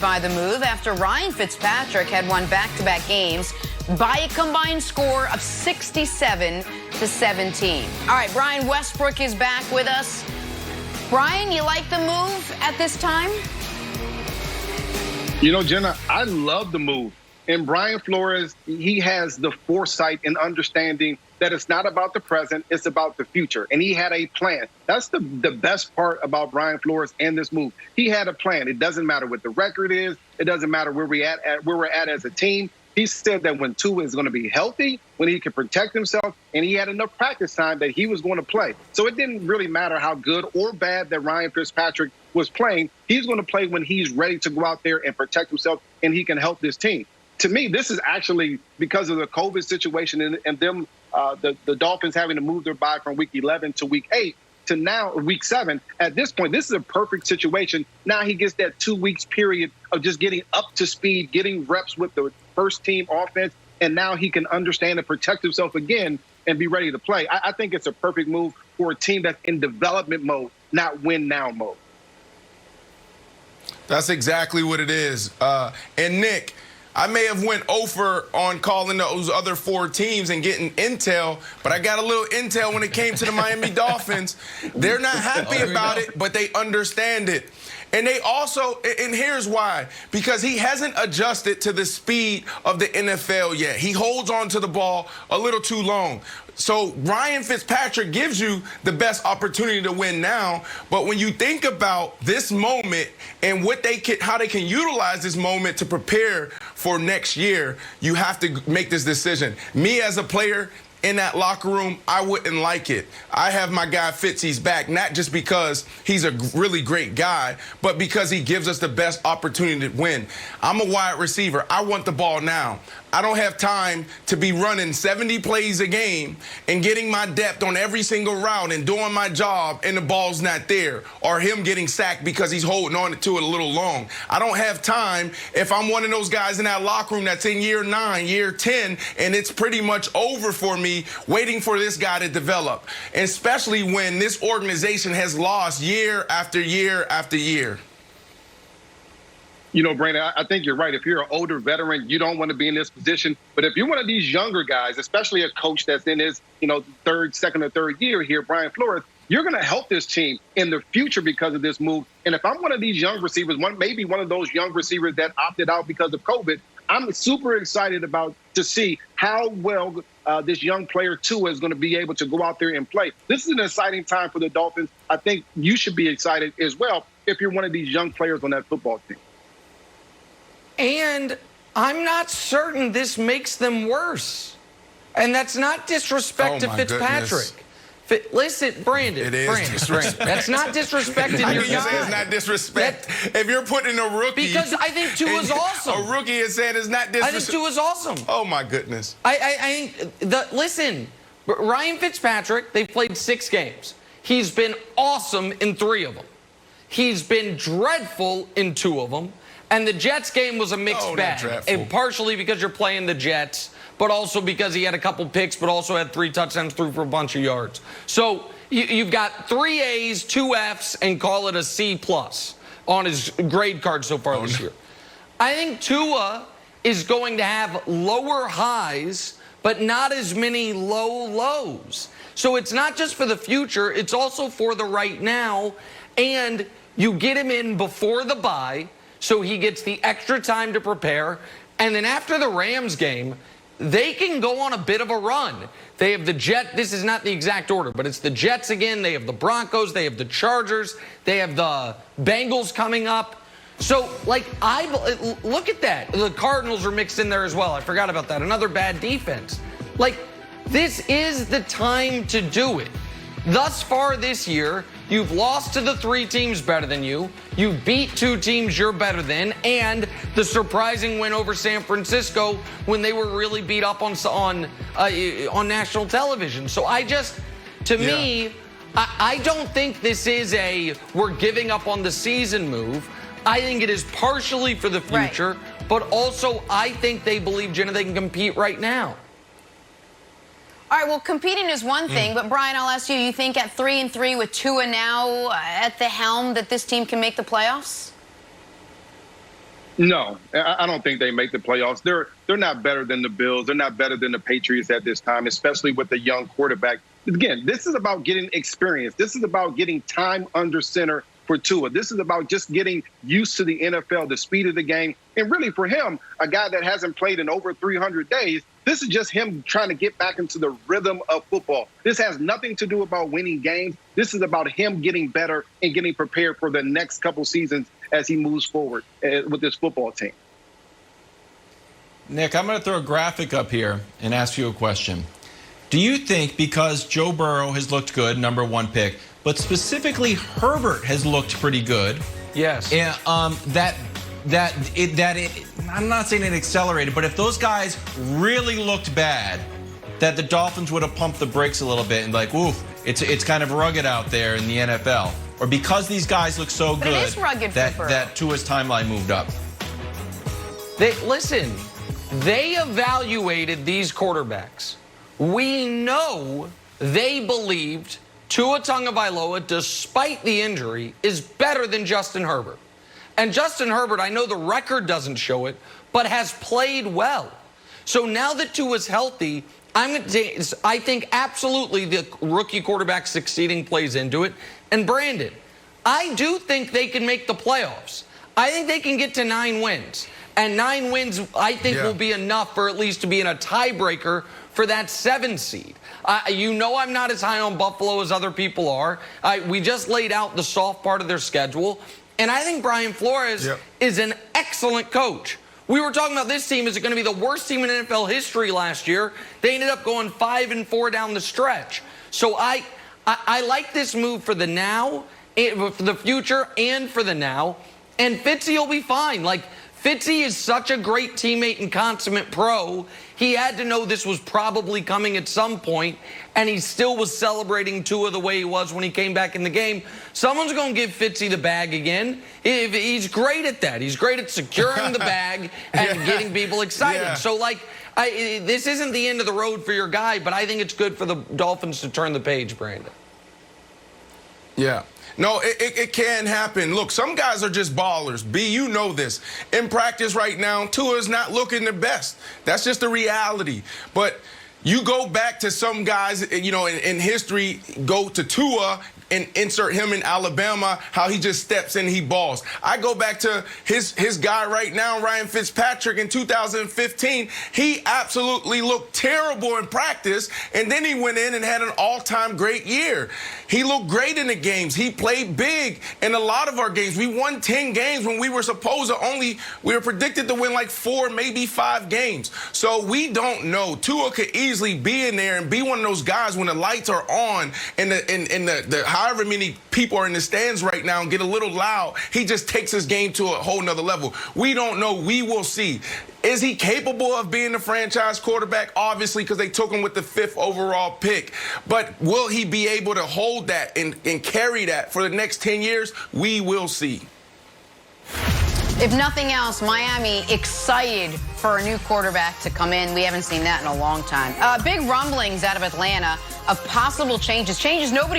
By the move after Ryan Fitzpatrick had won back-to-back games by a combined score of 67-17. All right, Brian Westbrook is back with us. Brian, you like the move at this time? You know, Jenna, I love the move. And Brian Flores, he has the foresight and understanding that it's not about the present, it's about the future. And he had a plan. That's the best part about Brian Flores and this move. He had a plan. It doesn't matter what the record is. It doesn't matter where we're at as a team. He said that when Tua is going to be healthy, when he can protect himself, and he had enough practice time that he was going to play. So it didn't really matter how good or bad that Ryan Fitzpatrick was playing. He's going to play when he's ready to go out there and protect himself, and he can help this team. To me, this is actually because of the COVID situation and them, the Dolphins having to move their bye from week 11 to week 8 to now week 7. At this point, this is a perfect situation. Now he gets that 2 weeks period of just getting up to speed, getting reps with the first team offense, and now he can understand and protect himself again and be ready to play. I think it's a perfect move for a team that's in development mode, not win now mode. That's exactly what it is. And Nick, I may have went over on calling those other 4 teams and getting intel, but I got a little intel when it came to the Miami Dolphins. They're not happy about it, but they understand it. And they also, and here's why, because he hasn't adjusted to the speed of the NFL yet. He holds on to the ball a little too long. So Ryan Fitzpatrick gives you the best opportunity to win now. But when you think about this moment and how they can utilize this moment to prepare for next year, you have to make this decision. Me as a player in that locker room, I wouldn't like it. I have my guy Fitzy's back, not just because he's a really great guy, but because he gives us the best opportunity to win. I'm a wide receiver. I want the ball now. I don't have time to be running 70 plays a game and getting my depth on every single route and doing my job and the ball's not there, or him getting sacked because he's holding on to it a little long. I don't have time if I'm one of those guys in that locker room that's in year 9, year 10, and it's pretty much over for me waiting for this guy to develop, especially when this organization has lost year after year after year. You know, Brandon, I think you're right. If you're an older veteran, you don't want to be in this position. But if you're one of these younger guys, especially a coach that's in his, second or third year here, Brian Flores, you're going to help this team in the future because of this move. And if I'm one of these young receivers, maybe one of those young receivers that opted out because of COVID, I'm super excited to see how well this young player Tua is going to be able to go out there and play. This is an exciting time for the Dolphins. I think you should be excited as well if you're one of these young players on that football team. And I'm not certain this makes them worse. And that's not disrespect to Fitzpatrick. Listen, Brandon. It is disrespect. That's not disrespecting your guy. You say it's not disrespect. If you're putting a rookie. Because I think Tua's awesome. A rookie is saying it's not disrespect. I think Tua's awesome. Oh, my goodness. I think, listen, Ryan Fitzpatrick, they've played 6 games. He's been awesome in 3 of them. He's been dreadful in 2 of them. And the Jets game was a mixed bag. And partially because you're playing the Jets, but also because he had a couple picks, but also had 3 touchdowns, threw for a bunch of yards. So you've got 3 A's, 2 F's, and call it a C+ on his grade card so far this year. I think Tua is going to have lower highs, but not as many low lows. So it's not just for the future, it's also for the right now. And you get him in before the bye, so he gets the extra time to prepare. And then after the Rams game, they can go on a bit of a run. They have the Jets. This is not the exact order, but it's the Jets again. They have the Broncos. They have the Chargers. They have the Bengals coming up. So, look at that. The Cardinals are mixed in there as well. I forgot about that. Another bad defense. This is the time to do it. Thus far this year, you've lost to the 3 teams better than you. You beat 2 teams you're better than, and the surprising win over San Francisco when they were really beat up on national television. So me, I don't think this is we're giving up on the season move. I think it is partially for the future, but also I think they believe, Jenna, they can compete right now. All right, well, competing is one thing, but Brian, I'll ask you, you think at 3-3 with Tua now at the helm that this team can make the playoffs? No, I don't think they make the playoffs. They're not better than the Bills. They're not better than the Patriots at this time, especially with a young quarterback. Again, this is about getting experience. This is about getting time under center for Tua. This is about just getting used to the NFL, the speed of the game. And really for him, a guy that hasn't played in over 300 days, this is just him trying to get back into the rhythm of football. This has nothing to do about winning games. This is about him getting better and getting prepared for the next couple seasons as he moves forward with this football team. Nick, I'm going to throw a graphic up here and ask you a question. Do you think because Joe Burrow has looked good, #1 pick, but specifically Herbert has looked pretty good? Yes. And I'm not saying it accelerated, but if those guys really looked bad, that the Dolphins would have pumped the brakes a little bit and like, oof, it's kind of rugged out there in the NFL. Or because these guys look so But good, it is rugged for that Tua's timeline moved up. Listen, they evaluated these quarterbacks. We know they believed Tua Tagovailoa, despite the injury, is better than Justin Herbert. And Justin Herbert, I know the record doesn't show it, but has played well. So now that Tua's healthy, I think absolutely the rookie quarterback succeeding plays into it. And Brandon, I do think they can make the playoffs. I think they can get to 9 wins. And 9 wins, I think, will be enough for at least to be in a tiebreaker for that 7 seed. You know I'm not as high on Buffalo as other people are. We just laid out the soft part of their schedule. And I think Brian Flores is an excellent coach. We were talking about this team. Is it going to be the worst team in NFL history last year? They ended up going 5-4 down the stretch. So I like this move for the now, for the future, and for the now. And Fitzy will be fine. Like, Fitzy is such a great teammate and consummate pro. He had to know this was probably coming at some point, and he still was celebrating Tua the way he was when he came back in the game. Someone's going to give Fitzy the bag again. He's great at that. He's great at securing the bag and getting people excited. So, like, this isn't the end of the road for your guy, but I think it's good for the Dolphins to turn the page, Brandon. Yeah. No, it can happen. Look, some guys are just ballers. B, you know this. In practice right now, Tua's not looking the best. That's just the reality. But you go back to some guys, you know, in history, go to Tua and insert him in Alabama, how he just steps in, he balls. I go back to his guy right now, Ryan Fitzpatrick, in 2015. He absolutely looked terrible in practice, and then he went in and had an all-time great year. He looked great in the games. He played big in a lot of our games. We won 10 games when we were supposed to we were predicted to win like 4, maybe 5 games. So we don't know. Tua could easily be in there and be one of those guys when the lights are on and the however many people are in the stands right now and get a little loud, he just takes his game to a whole nother level. We don't know. We will see. Is he capable of being the franchise quarterback? Obviously, because they took him with the 5th overall pick. But will he be able to hold that and carry that for the next 10 years? We will see. If nothing else, Miami excited for a new quarterback to come in. We haven't seen that in a long time. Big rumblings out of Atlanta of possible changes. Changes nobody